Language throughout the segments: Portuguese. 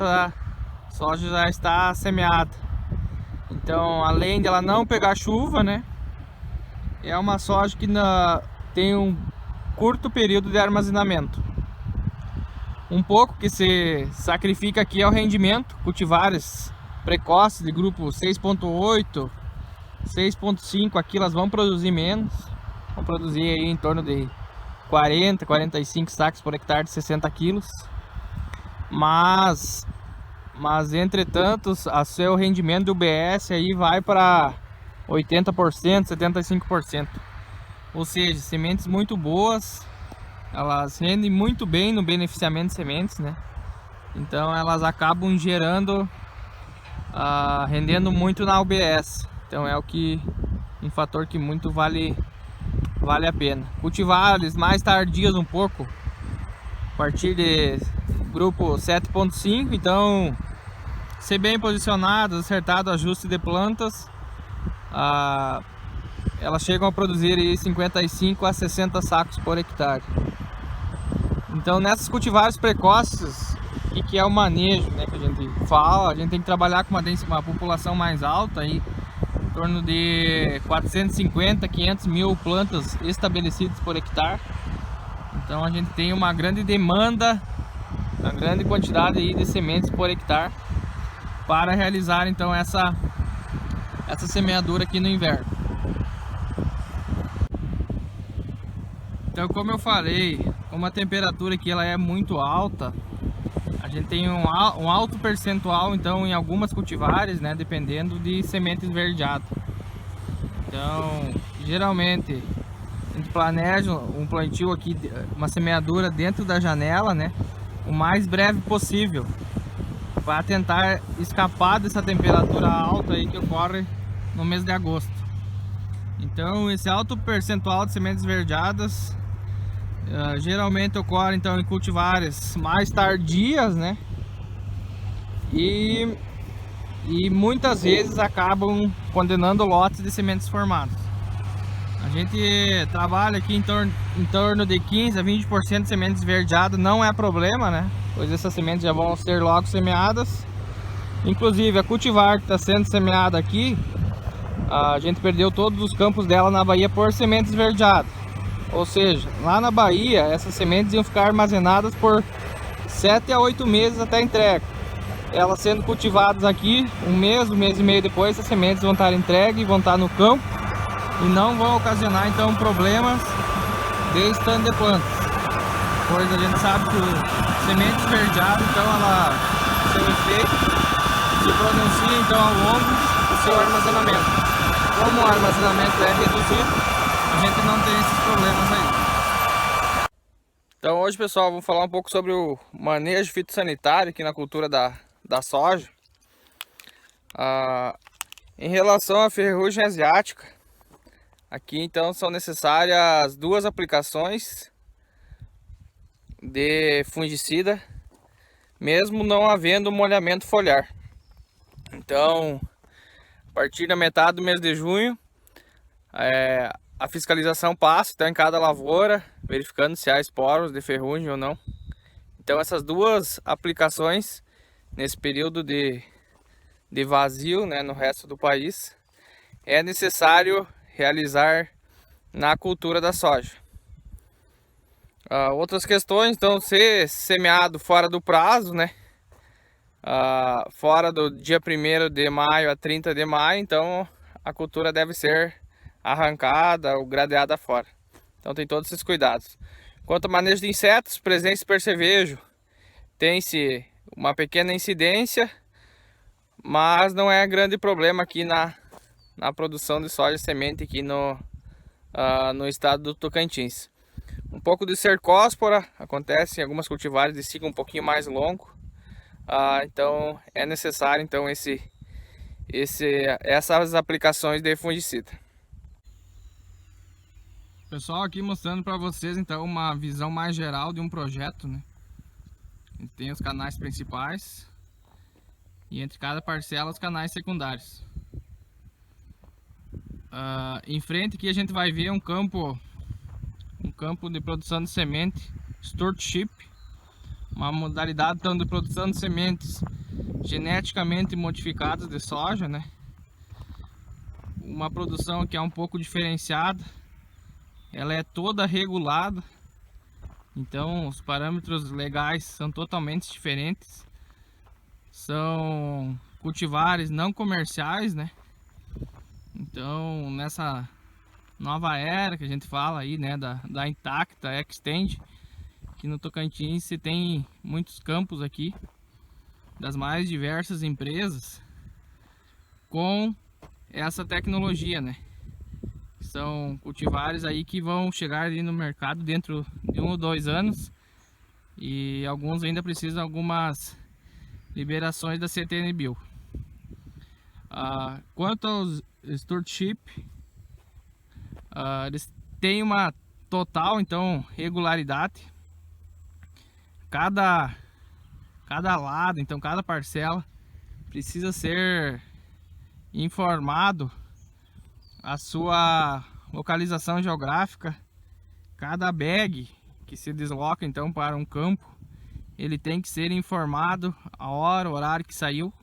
essa soja já está semeada. Então, além de ela não pegar chuva, né, é uma soja que tem um curto período de armazenamento. Um pouco que se sacrifica aqui é o rendimento. Cultivares precoces de grupo 6.8, 6.5, aqui elas vão produzir menos. Vão produzir aí em torno de 40, 45 sacos por hectare de 60 quilos. Mas entretanto, o seu rendimento do UBS aí vai para 80%, 75%. Ou seja, sementes muito boas, elas rendem muito bem no beneficiamento de sementes, né? Então elas acabam gerando, rendendo muito na UBS. Então é um fator que muito vale a pena. Cultivares mais tardios um pouco, a partir de grupo 7.5, então ser bem posicionado, acertado o ajuste de plantas, elas chegam a produzir aí 55 a 60 sacos por hectare. Então nessas cultivares precoces, o que é o manejo, né, que a gente fala? A gente tem que trabalhar com uma população mais alta, aí, em torno de 450, 500 mil plantas estabelecidas por hectare. Então a gente tem uma grande demanda, uma grande quantidade aí de sementes por hectare para realizar então essa semeadura aqui no inverno. Então, como eu falei, como a temperatura aqui ela é muito alta, a gente tem um alto percentual então em algumas cultivares, né, dependendo de semente esverdeada. Então, geralmente a gente planeja um plantio aqui, uma semeadura dentro da janela, né, o mais breve possível, para tentar escapar dessa temperatura alta aí que ocorre no mês de agosto. Então, esse alto percentual de sementes esverdeadas geralmente ocorre então em cultivares mais tardias, né? E muitas vezes acabam condenando lotes de sementes formadas. A gente trabalha aqui em torno de 15 a 20% de sementes esverdeadas, não é problema, né? Pois essas sementes já vão ser logo semeadas. Inclusive a cultivar que está sendo semeada aqui, a gente perdeu todos os campos dela na Bahia por sementes esverdeadas. Ou seja, lá na Bahia essas sementes iam ficar armazenadas por 7 a 8 meses até a entrega. Elas sendo cultivadas aqui, um mês e meio depois, essas sementes vão estar entregues, vão estar no campo e não vão ocasionar então problemas de stand de plantas. Pois a gente sabe que semente esverdeada, então seu efeito se pronuncia então ao longo do seu armazenamento. Como o armazenamento é reduzido, a gente não tem esses problemas aí. Então hoje, pessoal, vamos falar um pouco sobre o manejo fitossanitário aqui na cultura da soja. Em relação à ferrugem asiática, aqui então são necessárias 2 aplicações de fungicida, mesmo não havendo molhamento foliar. Então, a partir da metade do mês de junho, a fiscalização passa então em cada lavoura, verificando se há esporos de ferrugem ou não. Então essas 2 aplicações nesse período de vazio, né, no resto do país, é necessário realizar na cultura da soja. Outras questões, então, ser semeado fora do prazo, né, fora do dia 1º de maio a 30 de maio, então a cultura deve ser arrancada ou gradeada fora. Então tem todos esses cuidados. Quanto ao manejo de insetos, presença de percevejo, tem-se uma pequena incidência, mas não é grande problema aqui na produção de soja e semente aqui no estado do Tocantins. Um pouco de cercóspora acontece em algumas cultivares de ciclo um pouquinho mais longo, então é necessário então essas aplicações de fungicida. Pessoal, aqui mostrando para vocês então uma visão mais geral de um projeto, né? A gente tem os canais principais e entre cada parcela os canais secundários. Em frente aqui a gente vai ver um campo de produção de semente stewardship, uma modalidade então, de produção de sementes geneticamente modificadas de soja, né? Uma produção que é um pouco diferenciada, ela é toda regulada, então os parâmetros legais são totalmente diferentes. São cultivares não comerciais, né? Então nessa nova era que a gente fala aí, né, da Intacta Extend, que no Tocantins se tem muitos campos aqui das mais diversas empresas com essa tecnologia, né? São cultivares aí que vão chegar ali no mercado dentro de 1 ou 2 anos, e alguns ainda precisam algumas liberações da CTN-Bio. Quanto aos stewardship, eles têm uma total então regularidade. Cada lado, então cada parcela precisa ser informado a sua localização geográfica. Cada bag que se desloca então para um campo, ele tem que ser informado a hora, o horário que saiu.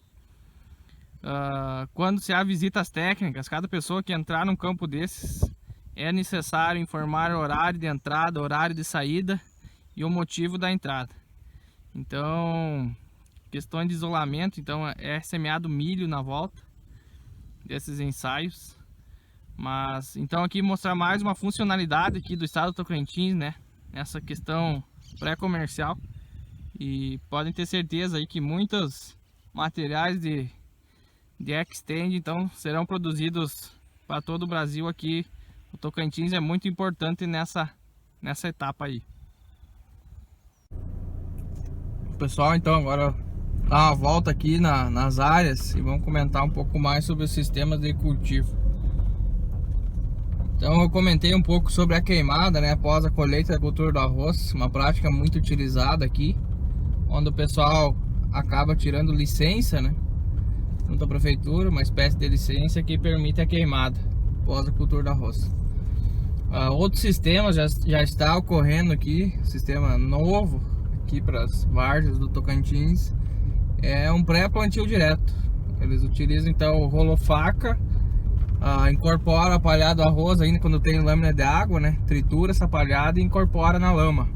Quando se há visitas técnicas, cada pessoa que entrar num campo desses é necessário informar o horário de entrada, horário de saída e o motivo da entrada. Então, questões de isolamento, então é semeado milho na volta desses ensaios. Mas então aqui mostrar mais uma funcionalidade aqui do estado do Tocantins, né? Essa questão pré-comercial, e podem ter certeza aí que muitos materiais de Extend então serão produzidos para todo o Brasil. Aqui o Tocantins é muito importante nessa etapa aí. Pessoal, então agora dar uma volta aqui nas áreas e vamos comentar um pouco mais sobre os sistemas de cultivo. Então eu comentei um pouco sobre a queimada, né, após a colheita da cultura do arroz, uma prática muito utilizada aqui, onde o pessoal acaba tirando licença, né, junto à prefeitura, uma espécie de licença que permite a queimada após a cultura do arroz. Outro sistema já está ocorrendo aqui, sistema novo aqui para as várzeas do Tocantins, é um pré-plantio direto. Eles utilizam então o rolo-faca, incorpora a palhada do arroz ainda quando tem lâmina de água, né? Tritura essa palhada e incorpora na lama.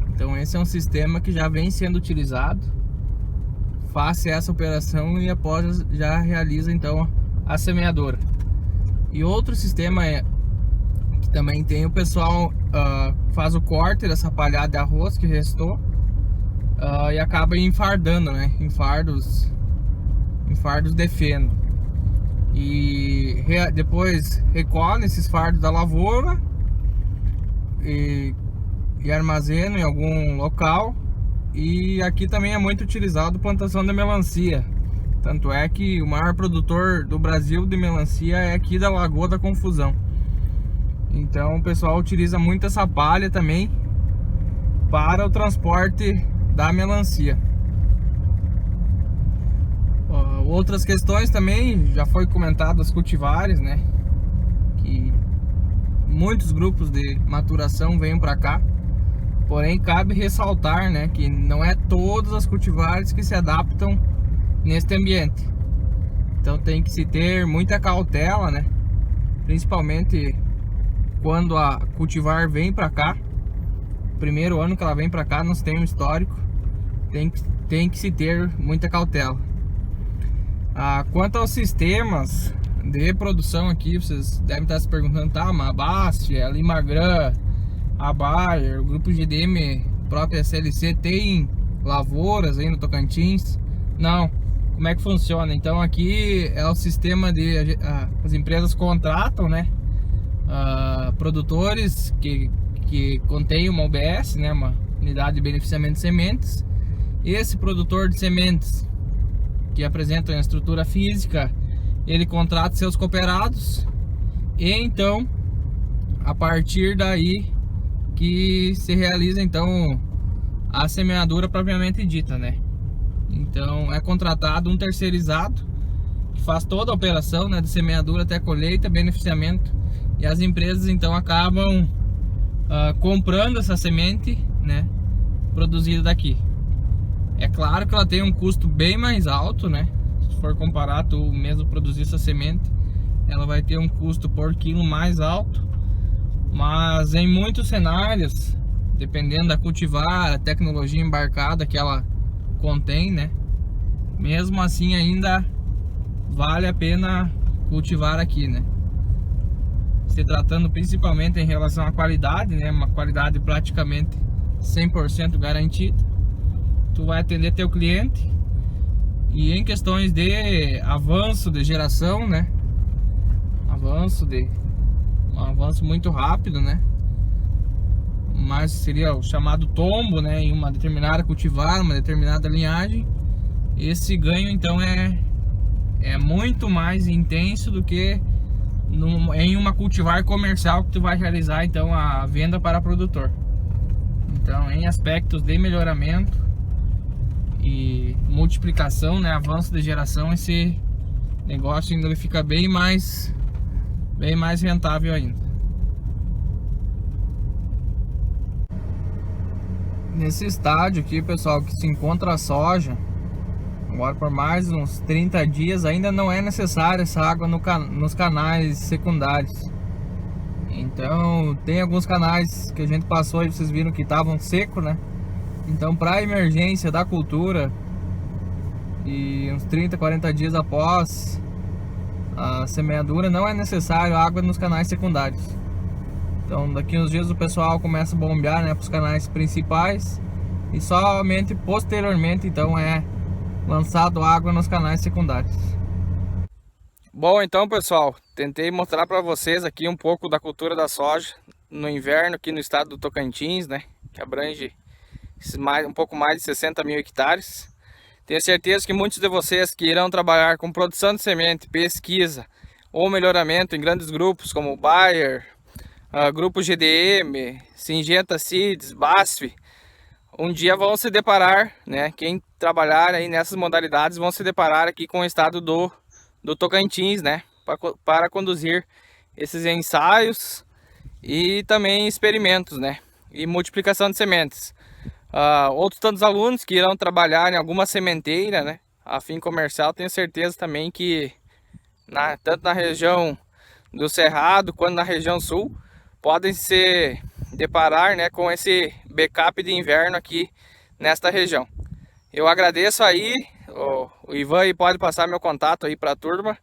Então esse é um sistema que já vem sendo utilizado. Faça essa operação e após já realiza então a semeadura. E outro sistema que também tem, o pessoal faz o corte dessa palhada de arroz que restou e acaba enfardando, né? Em fardos de feno. E depois recolhe esses fardos da lavoura e armazena em algum local. E aqui também é muito utilizado plantação de melancia. Tanto é que o maior produtor do Brasil de melancia é aqui da Lagoa da Confusão. Então o pessoal utiliza muito essa palha também para o transporte da melancia. Outras questões também, já foi comentado as cultivares, né? Que muitos grupos de maturação vêm para cá. Porém, cabe ressaltar, né, que não é todas as cultivares que se adaptam neste ambiente. Então tem que se ter muita cautela, né? Principalmente quando a cultivar vem para cá. Primeiro ano que ela vem para cá, não se tem um histórico. Tem que se ter muita cautela. Quanto aos sistemas de produção aqui, vocês devem estar se perguntando, tá, a Bastia, a Limagrã, a Bayer, o grupo GDM, própria SLC, tem lavouras aí no Tocantins? Não. Como é que funciona? Então aqui é o sistema de as empresas contratam, né, produtores que contém uma UBS, né, uma unidade de beneficiamento de sementes. Esse produtor de sementes que apresenta uma estrutura física, ele contrata seus cooperados e então a partir daí que se realiza então a semeadura propriamente dita, né? Então é contratado um terceirizado que faz toda a operação, né, de semeadura até colheita, beneficiamento, e as empresas então acabam comprando essa semente, né, produzida daqui. É claro que ela tem um custo bem mais alto, né? Se for comparar, tu mesmo produzir essa semente, ela vai ter um custo por quilo mais alto. Mas em muitos cenários, dependendo da cultivar, a tecnologia embarcada que ela contém, né? Mesmo assim ainda vale a pena cultivar aqui, né? Se tratando principalmente em relação à qualidade, né? Uma qualidade praticamente 100% garantida. Tu vai atender teu cliente. E em questões de avanço de geração, né? Um avanço muito rápido, né? Mas seria o chamado tombo, né? Em uma determinada cultivar, uma determinada linhagem. Esse ganho então é muito mais intenso do que em uma cultivar comercial que tu vai realizar então a venda para produtor. Então, em aspectos de melhoramento e multiplicação, né, avanço de geração, esse negócio ainda fica bem mais rentável ainda. Nesse estádio aqui, pessoal, que se encontra a soja, agora por mais uns 30 dias ainda não é necessária essa água nos canais secundários. Então tem alguns canais que a gente passou e vocês viram que estavam secos, né? Então para emergência da cultura e uns 30, 40 dias após a semeadura não é necessário água nos canais secundários. Então daqui uns dias o pessoal começa a bombear, né, para os canais principais e somente posteriormente então é lançado água nos canais secundários. Bom, então pessoal, tentei mostrar para vocês aqui um pouco da cultura da soja no inverno aqui no estado do Tocantins, né, que abrange um pouco mais de 60 mil hectares. Tenho certeza que muitos de vocês que irão trabalhar com produção de semente, pesquisa ou melhoramento em grandes grupos como Bayer, Grupo GDM, Syngenta Seeds, BASF, um dia vão se deparar, né, quem trabalhar aí nessas modalidades vão se deparar aqui com o estado do Tocantins, né, para conduzir esses ensaios e também experimentos, né, e multiplicação de sementes. Outros tantos alunos que irão trabalhar em alguma sementeira, né, a fim comercial, tenho certeza também que tanto na região do Cerrado quanto na região sul podem se deparar, né, com esse backup de inverno aqui nesta região. Eu agradeço aí, o Ivan aí pode passar meu contato aí para a turma.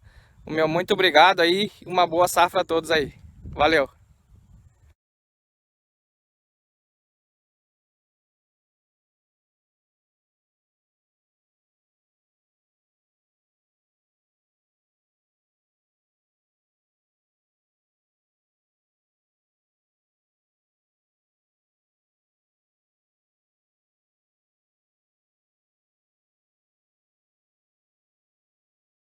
O meu muito obrigado aí, uma boa safra a todos aí. Valeu!